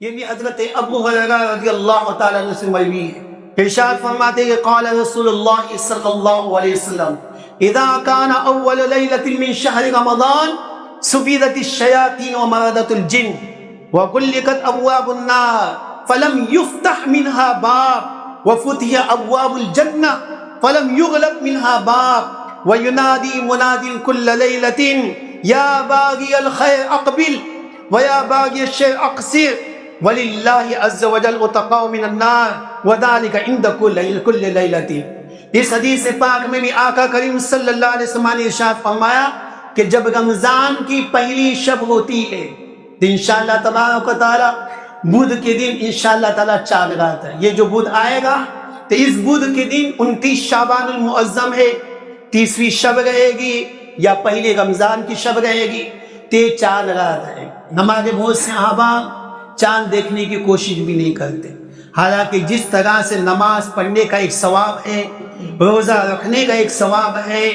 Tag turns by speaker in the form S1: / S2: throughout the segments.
S1: یہ بھی حضرت ابو ہریرہ رضی اللہ تعالیٰ عنہ سے مروی ہے۔ ارشاد فرماتے ہیں کہ قال رسول اللہ صلی اللہ علیہ وسلم اذا كان اول ليلة من شهر رمضان سفیدت الشیاطین ومردت الجن وغلقت ابواب النار فلم يفتح منها باب وفتح ابواب الجنہ فلم يغلق منها باب وينادي مناد كل ليلة يا باغي الخير اقبل ويا باغي الشر اقصر وَلِلَّهِ عَزَّ وَجَلْ عُتَقَاءُ مِنَ النَّارِ وَذَلِكَ عِنْدَ كُلِّ لَيْلَةٍ۔ اس حدیث پاک میں بھی آقا کریم صلی اللہ علیہ وسلم نے ارشاد فرمایا کہ جب رمضان کی پہلی شب ہوتی ہے تو انشاءاللہ تبارک و تعالی بدھ کے دن انشاءاللہ تعالی چاند رات ہے، یہ جو بدھ آئے گا تو اس بدھ کے دن 29 شعبان المعظم ہے، 30ویں شب رہے گی یا پہلے رمضان کی شب رہے گی، تو چاند رات ہے۔ ہمارے بہت سے صحابہ چاند دیکھنے کی کوشش بھی نہیں کرتے، حالانکہ جس طرح سے نماز پڑھنے کا ایک ثواب ہے، روزہ رکھنے کا ایک ثواب ہے،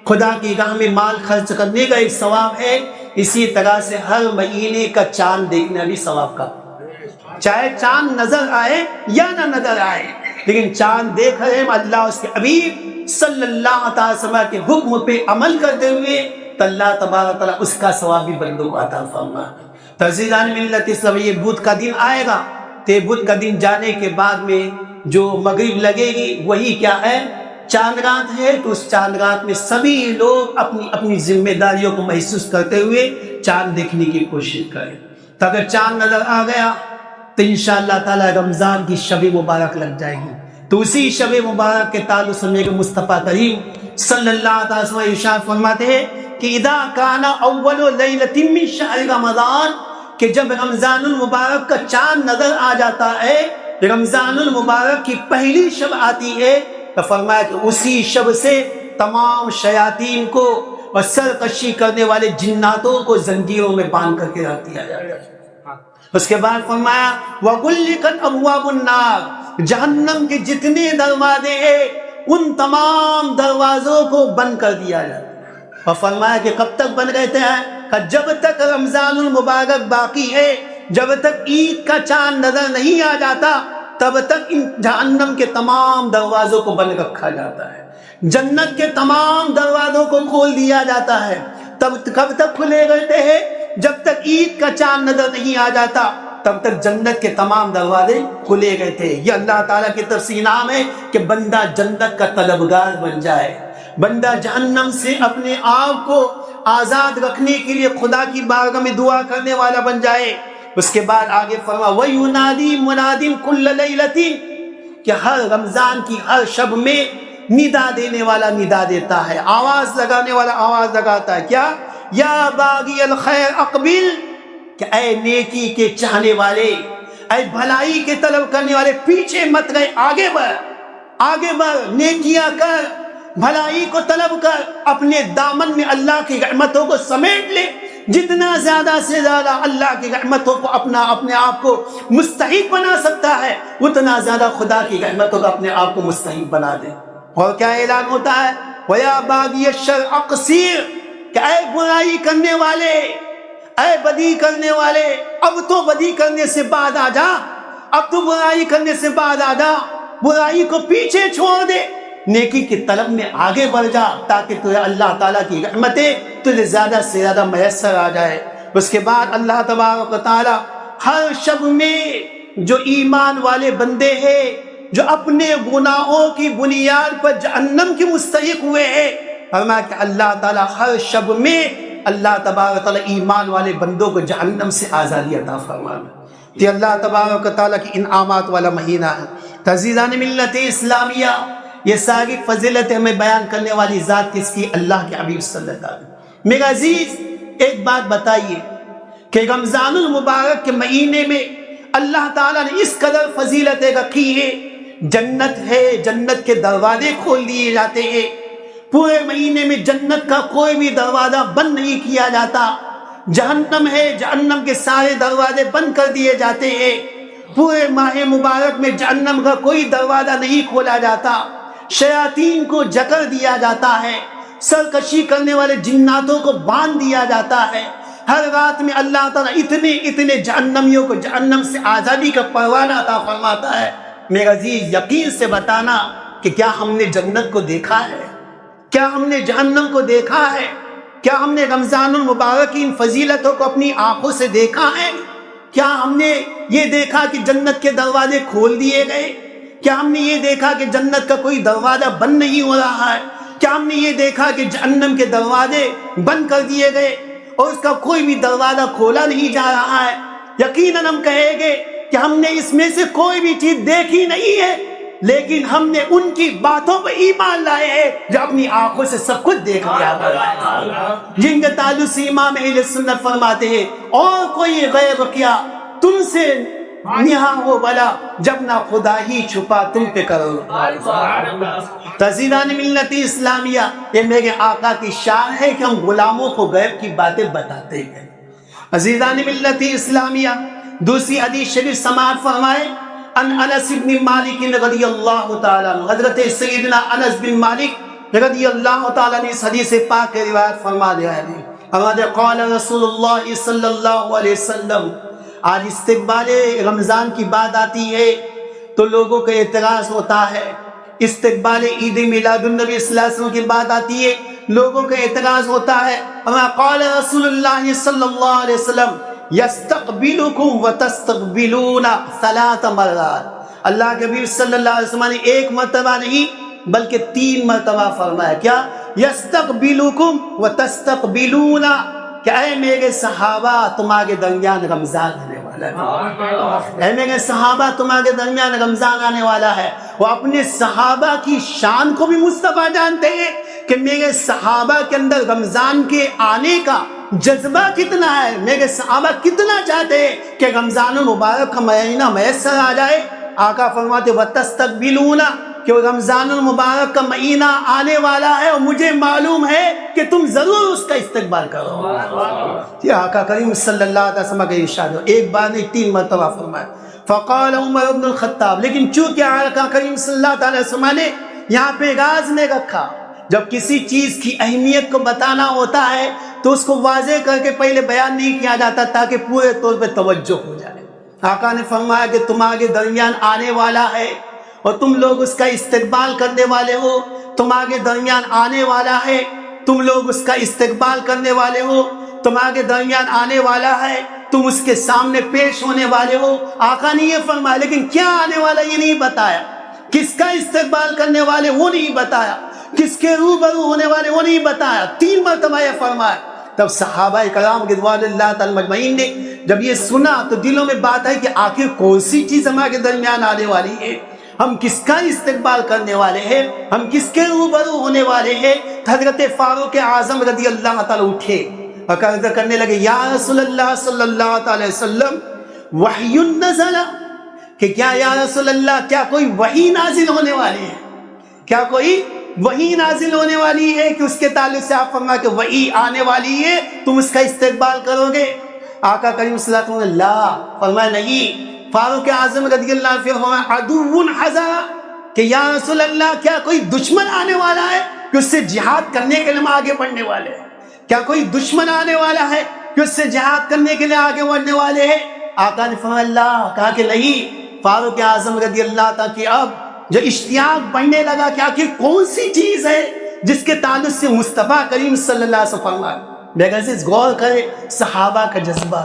S1: خدا کی راہ میں مال خرچ کرنے کا ایک ثواب ہے، اسی طرح سے ہر مہینے کا چاند دیکھنا بھی ثواب کا، چاہے چاند نظر آئے یا نہ نظر آئے، لیکن چاند دیکھ رہے ہیں اللہ اس کے حبیب صلی اللہ علیہ وسلم کے حکم پہ عمل کرتے ہوئے تو اللہ تبارک تعالیٰ اس کا ثواب بھی بندوں کو عطا فرمائے۔ تعزیزان ملت اسلام، یہ بدھ کا دن آئے گا تو بدھ کا دن جانے کے بعد میں جو مغرب لگے گی وہی کیا ہے، چاند رات ہے، تو اس چاند رات میں سبھی لوگ اپنی اپنی ذمہ داریوں کو محسوس کرتے ہوئے چاند دیکھنے کی کوشش کریں۔ تو اگر چاند نظر آ گیا تو انشاءاللہ تعالی رمضان کی شب مبارک لگ جائے گی، تو اسی شب مبارک کے تعلق سے میرے مصطفیٰ کریم صلی اللہ علیہ وسلم ارشاد فرماتے ہیں کہ اذا کان اول لیلۃ من شہر رمضان، کہ جب رمضان المبارک کا چاند نظر آ جاتا ہے، رمضان المبارک کی پہلی شب آتی ہے، تو فرمایا کہ اسی شب سے تمام شیاطین کو اور سرکشی کرنے والے جناتوں کو زنجیروں میں باندھ کر کے رکھ دیا جائے گا۔ اس کے بعد فرمایا وَغُلِّقَتْ أَبْوَابُ النَّارِ، جہنم کے جتنے دروازے ہیں ان تمام دروازوں کو بند کر دیا جائے، اور فرمایا کہ کب تک بند رہتے ہیں، کہ جب تک رمضان المبارک باقی ہے، جب تک عید کا چاند نظر نہیں آ جاتا تب تک ان جہنم کے تمام دروازوں کو بند رکھا جاتا ہے، جنت کے تمام دروازوں کو کھول دیا جاتا ہے۔ تب کب تک کھلے رہتے ہیں، جب تک عید کا چاند نظر نہیں آ جاتا تب تک جنت کے تمام دروازے کھلے گئے تھے۔ یہ اللہ تعالیٰ کی طرف سے انعام ہے کہ بندہ جنت کا طلبگار بن جائے، بندہ جہنم سے اپنے آپ کو آزاد رکھنے کے لیے خدا کی بارگاہ میں دعا کرنے والا بن جائے۔ اس کے بعد آگے فرما وَيُنَادِي مُنَادٍ كُلَّ لَيْلَةٍ، کہ ہر رمضان کی ہر شب میں ندا دینے والا ندا دیتا ہے، آواز لگانے والا آواز لگاتا ہے، کیا یا باغی الخیر اقبل، کہ اے نیکی کے چاہنے والے، اے بھلائی کے طلب کرنے والے، پیچھے مت رہے، آگے بڑھ، آگے بڑھ، نیکیاں کر، بھلائی کو طلب کر، اپنے دامن میں اللہ کی رحمتوں کو سمیٹ لے، جتنا زیادہ سے زیادہ اللہ کی رحمتوں کو اپنے آپ کو مستحق بنا سکتا ہے اتنا زیادہ خدا کی رحمتوں کو اپنے آپ کو مستحق بنا دے۔ اور کیا اعلان ہوتا ہے وَيَا بَاغِيَ الشَّرِّ أَقْصِرْ، کہ اے برائی کرنے والے، اے بدی کرنے والے، اب تو بدی کرنے سے بعد آ جا، اب تو برائی کرنے سے بعد آ جا، برائی کو پیچھے چھوڑ دے، نیکی کی طلب میں آگے بڑھ جا، تاکہ تجھے اللہ تعالیٰ کی رحمتیں تجھے زیادہ سے زیادہ میسر آ جائے۔ اس کے بعد اللہ تبارک و تعالیٰ ہر شب میں جو ایمان والے بندے ہیں، جو اپنے گناہوں کی بنیاد پر جہنم کی مستحق ہوئے ہیں، فرمایا کہ اللہ تعالیٰ ہر شب میں اللہ تبارک و تعالیٰ ایمان والے بندوں کو جہنم سے آزادی عطا فرمائے۔ یہ اللہ تبارک و تعالیٰ کی انعامات والا مہینہ ہے۔ تعزیزان ملت اسلامیہ، یہ ساری فضیلت ہمیں بیان کرنے والی ذات کس کی؟ اللہ کے حبیب صلی اللہ علیہ وسلم۔ میرا عزیز ایک بات بتائیے کہ رمضان المبارک کے مہینے میں اللہ تعالیٰ نے اس قدر فضیلتیں رکھی ہے، جنت ہے، جنت کے دروازے کھول دیے جاتے ہیں، پورے مہینے میں جنت کا کوئی بھی دروازہ بند نہیں کیا جاتا، جہنم ہے، جہنم کے سارے دروازے بند کر دیے جاتے ہیں، پورے ماہ مبارک میں جہنم کا کوئی دروازہ نہیں کھولا جاتا، شیاطین کو جکڑ دیا جاتا ہے، سرکشی کرنے والے جناتوں کو باندھ دیا جاتا ہے، ہر رات میں اللہ تعالیٰ اتنے جہنمیوں کو جہنم سے آزادی کا پروانہ عطا فرماتا ہے۔ میرے عزیز یقین سے بتانا کہ کیا ہم نے جنت کو دیکھا ہے؟ کیا ہم نے جہنم کو دیکھا ہے؟ کیا ہم نے رمضان المبارک کی ان فضیلتوں کو اپنی آنکھوں سے دیکھا ہے؟ کیا ہم نے یہ دیکھا کہ جنت کے دروازے کھول دیے گئے؟ کیا ہم نے یہ دیکھا کہ جنت کا کوئی دروازہ بند نہیں ہو رہا ہے؟ کیا ہم نے یہ دیکھا کہ جہنم کے دروازے بند کر دیے گئے اور اس کا کوئی بھی دروازہ کھولا نہیں جا رہا ہے؟ یقیناً ہم کہیں گے کہ ہم نے اس میں سے کوئی بھی چیز دیکھی نہیں ہے، لیکن ہم نے ان کی باتوں پر ایمان لائے ہیں جو اپنی آنکھوں سے سب کچھ دیکھ لیا، جن کے تعلق سے امام اہل سنت فرماتے ہیں اور کوئی غیب کیا تم سے نہا ہو بلا جب نہ خدا ہی چھپا تم پہ کرو۔ عزیزان ملت اسلامیہ، یہ میرے آقا کی شان ہے کہ ہم غلاموں کو غیب کی باتیں بتاتے ہیں۔ عزیزان ملت اسلامیہ، دوسری حدیث شریف سماعت فرمائے ان انس بن مالک رضی اللہ تعالیٰ عنہ، حضرت سیدنا انس بن مالک رضی اللہ تعالیٰ نے اس حدیث پاک کی روایت فرما دیا ہے۔ ہمارے قال رسول اللہ صلی اللہ علیہ وسلم، آج استقبال رمضان کی بات آتی ہے تو لوگوں کا اعتراض ہوتا ہے، استقبال عید میلاد النبی صلی اللہ علیہ وسلم کی بات آتی ہے لوگوں کا اعتراض ہوتا ہے۔ ہمارا قال رسول اللہ صلی اللہ علیہ وسلم یستقبلکم وتستقبلون ثلاث مرات، اللہ کے نبی صلی اللہ علیہ وسلم نے ایک مرتبہ نہیں بلکہ 3 مرتبہ فرمایا، کیا؟ یستقبلکم وتستقبلون، کہ اے میرے صحابہ تمہارے درمیان رمضان آنے والا ہے، اے میرے صحابہ تمہارے درمیان رمضان آنے والا ہے۔ وہ اپنے صحابہ کی شان کو بھی مصطفیٰ جانتے ہیں کہ میرے صحابہ کے اندر رمضان کے آنے کا جذبہ کتنا ہے، میرے صحابہ کتنا چاہتے ہیں کہ رمضان المبارک کا مہینہ میسر آ جائے۔ آقا فرماتے وَتَسْتَقْبِلُونَ، کہ رمضان المبارک کا مہینہ آنے والا ہے اور مجھے معلوم ہے کہ تم ضرور اس کا استقبال کرو۔ یہ آقا کریم صلی اللہ علیہ وسلم کا ارشاد ہے، ایک بار نہیں 3 مرتبہ فرمایا۔ فقال عمر بن الخطاب، لیکن چونکہ آقا کریم صلی اللہ علیہ وسلم نے یہاں پہ راز میں رکھا، جب کسی چیز کی اہمیت کو بتانا ہوتا ہے تو اس کو واضح کر کے پہلے بیان نہیں کیا جاتا تاکہ پورے طور پہ توجہ ہو جائے۔ آقا نے فرمایا کہ تمہارے درمیان آنے والا ہے اور تم لوگ اس کا استقبال کرنے والے ہو، تمہارے درمیان آنے والا ہے، تم لوگ اس کا استقبال کرنے والے ہو، تمہارے درمیان آنے والا ہے، تم اس کے سامنے پیش ہونے والے ہو۔ آقا نے یہ فرمایا، لیکن کیا آنے والا یہ نہیں بتایا، کس کا استقبال کرنے والے وہ نہیں بتایا، کس کے روبرو ہونے والے وہ نہیں بتایا، 3 مرتبہ یہ فرمایا۔ تب صحابہ کرام رضوان اللہ تعالی مجمعین نے جب یہ سنا تو دلوں میں بات ہے کہ آخر کون سی چیز ہمارے درمیان آنے والی ہے، ہم کس کا استقبال کرنے والے ہیں، ہم کس کے روبرو ہونے والے ہیں۔ حضرت فاروق اعظم رضی اللہ تعالی اٹھے اور عرض کرنے لگے، یا رسول اللہ صلی اللہ تعالی وسلم وحی نزل، کہ کیا یا رسول اللہ کیا کوئی وحی نازل ہونے والی ہے، کیا کوئی وحی نازل ہونے والی ہے کہ اس کے تعلق سے آپ فرمائے کہ وحی آنے والی ہے تم اس کا استقبال کرو گے؟ آقا کریم صلی اللہ علیہ وسلم نے لا فرمایا نہیں۔ فاروق اعظم رضی اللہ عنہ فرمایا عدو حضر، کہ یا رسول اللہ کیا کوئی دشمن آنے والا ہے کہ اس سے جہاد کرنے کے لیے ہم آگے بڑھنے والے ہیں، کیا کوئی دشمن آنے والا ہے کہ اس سے جہاد کرنے کے لیے آگے بڑھنے والے ہیں؟ آقا نے فرمایا اللہ، کہا کہ نہیں۔ فاروق اعظم رضی اللہ تعالیٰ کی اب جو اشتیاق بڑھنے لگا کہ آخر کون سی چیز ہے جس کے تعلق سے مصطفیٰ کریم صلی اللہ علیہ وسلم فرمایا۔ میرے عزیز غور کرے صحابہ کا جذبہ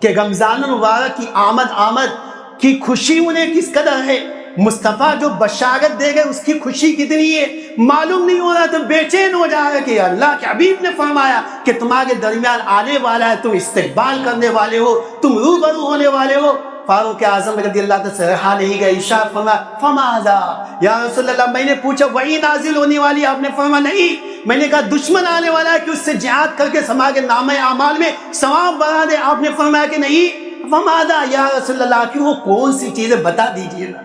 S1: کہ رمضان المبارک کی آمد کی خوشی انہیں کس قدر ہے، مصطفیٰ جو بشارت دے گئے اس کی خوشی کتنی ہے معلوم نہیں ہو رہا، تو بے چین ہو جا رہا کہ اللہ کے حبیب نے فرمایا کہ تمہارے درمیان آنے والا ہے، تم استقبال کرنے والے ہو، تم روبرو ہونے والے ہو۔ فاروق اعظم رضی اللہ تعالیٰ سے رہا نہیں گئے، ارشاد فرمایا فماذا، یا رسول اللہ میں نے پوچھا وہی نازل ہونے والی، آپ نے فرمایا نہیں۔ میں نے کہا دشمن آنے والا ہے کہ اس سے جہاد کر کے ہمارے نامہ اعمال میں ثواب بڑھا دے، آپ نے فرمایا کہ نہیں۔ فماذا یا رسول اللہ، کہ وہ کون سی چیزیں بتا دیجیے نا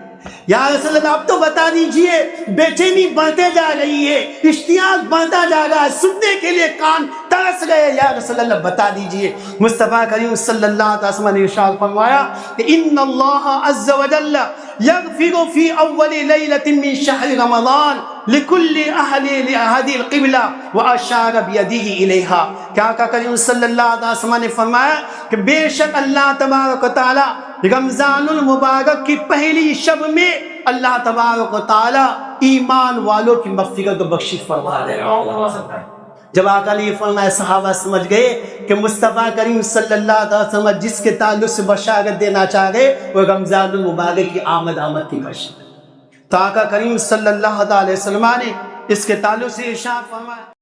S1: یا رسول اللہ، اب تو بتا دیجئے۔ بے چینی بڑھتے جا رہی ہے، اشتیاق بڑھتا جا رہا ہے، سننے کے لیے کان ترس گئے، یا رسول اللہ بتا دیجئے۔ مصطفیٰ کریم صلی اللہ علیہ وسلم نے ارشاد فرمایا کہ ان اللہ عز وجل یغفر فی اول لیلۃ من شہر رمضان لکل اہل لہذه القبلہ واشار بیدہ الیہا، کہ آقا کریم صلی اللہ علیہ وسلم نے فرمایا کہ بے شک اللہ تبارک و تعالی رمضان المبارک کی پہلی شب میں اللہ تبارک و تعالی ایمان والوں کی مغفرت و بخشش فرما دے گا۔ جب آقا علیہ فرمایا صحابہ سمجھ گئے کہ مصطفیٰ کریم صلی اللہ علیہ وسلم جس کے تعلق سے بشارت دینا چاہ رہے وہ رمضان المبارک کی آمد کی بشارت، تو آقا کریم صلی اللہ علیہ وسلم نے اس کے تعلق سے ارشاد فرمایا۔